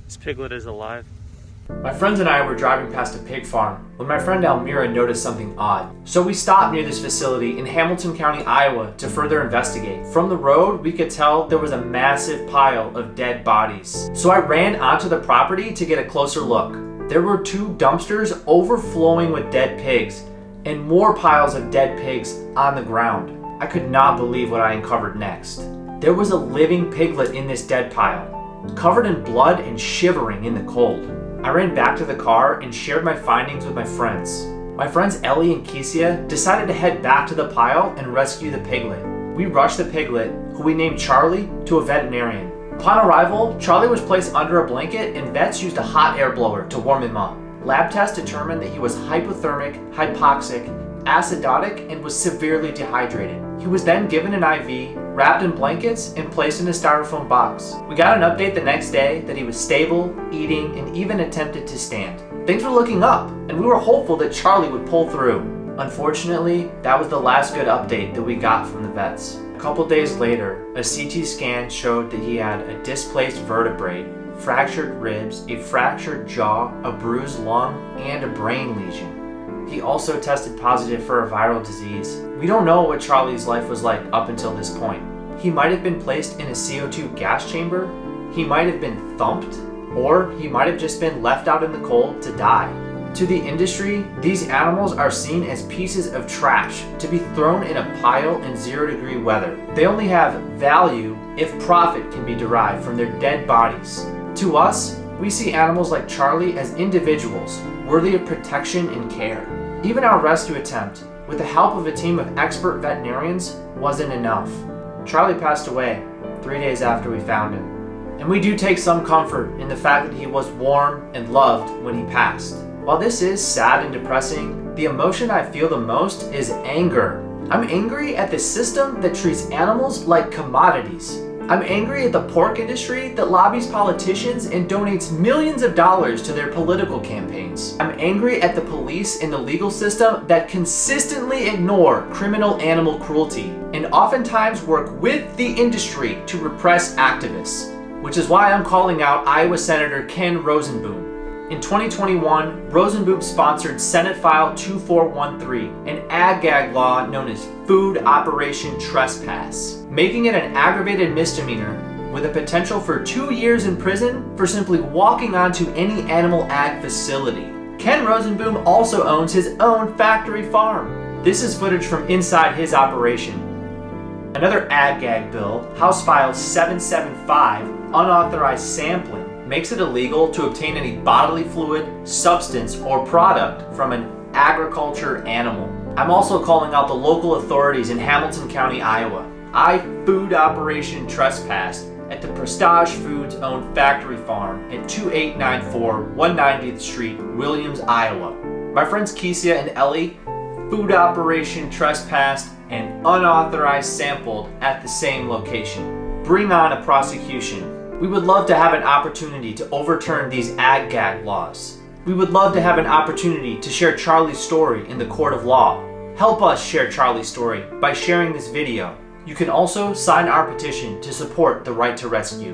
This piglet is alive. My friends and I were driving past a pig farm when my friend Almira noticed something odd. So we stopped near this facility in Hamilton County, Iowa to further investigate. From the road, we could tell there was a massive pile of dead bodies. So I ran onto the property to get a closer look. There were 2 dumpsters overflowing with dead pigs and more piles of dead pigs on the ground. I could not believe what I uncovered next. There was a living piglet in this dead pile, covered in blood and shivering in the cold. I ran back to the car and shared my findings with my friends. My friends Ellie and Kesia decided to head back to the pile and rescue the piglet. We rushed the piglet, who we named Charlie, to a veterinarian. Upon arrival, Charlie was placed under a blanket and vets used a hot air blower to warm him up. Lab tests determined that he was hypothermic, hypoxic, acidotic, and was severely dehydrated. He was then given an IV, wrapped in blankets, and placed in a styrofoam box. We got an update the next day that he was stable, eating, and even attempted to stand. Things were looking up, and we were hopeful that Charlie would pull through. Unfortunately, that was the last good update that we got from the vets. A couple days later, a CT scan showed that he had a displaced vertebrae, fractured ribs, a fractured jaw, a bruised lung, and a brain lesion. He also tested positive for a viral disease. We don't know what Charlie's life was like up until this point. He might have been placed in a CO2 gas chamber, he might have been thumped, or he might have just been left out in the cold to die. To the industry, these animals are seen as pieces of trash to be thrown in a pile in 0-degree weather. They only have value if profit can be derived from their dead bodies. To us, we see animals like Charlie as individuals worthy of protection and care. Even our rescue attempt, with the help of a team of expert veterinarians, wasn't enough. Charlie passed away 3 days after we found him. And we do take some comfort in the fact that he was warm and loved when he passed. While this is sad and depressing, the emotion I feel the most is anger. I'm angry at the system that treats animals like commodities. I'm angry at the pork industry that lobbies politicians and donates millions of dollars to their political campaigns. I'm angry at the police and the legal system that consistently ignore criminal animal cruelty and oftentimes work with the industry to repress activists, which is why I'm calling out Iowa Senator Ken Rosenboom. In 2021, Rosenboom sponsored Senate File 2413, an ag-gag law known as Food Operation Trespass, making it an aggravated misdemeanor with a potential for 2 years in prison for simply walking onto any animal ag facility. Ken Rosenboom also owns his own factory farm. This is footage from inside his operation. Another ag-gag bill, House File 775, unauthorized sampling, makes it illegal to obtain any bodily fluid, substance, or product from an agriculture animal. I'm also calling out the local authorities in Hamilton County, Iowa. I food operation trespassed at the Prestige Foods owned factory farm at 2894 190th Street, Williams, Iowa. My friends Kesia and Ellie food operation trespassed and unauthorized sampled at the same location. Bring on a prosecution. We would love to have an opportunity to overturn these ag-gag laws. We would love to have an opportunity to share Charlie's story in the court of law. Help us share Charlie's story by sharing this video. You can also sign our petition to support the right to rescue.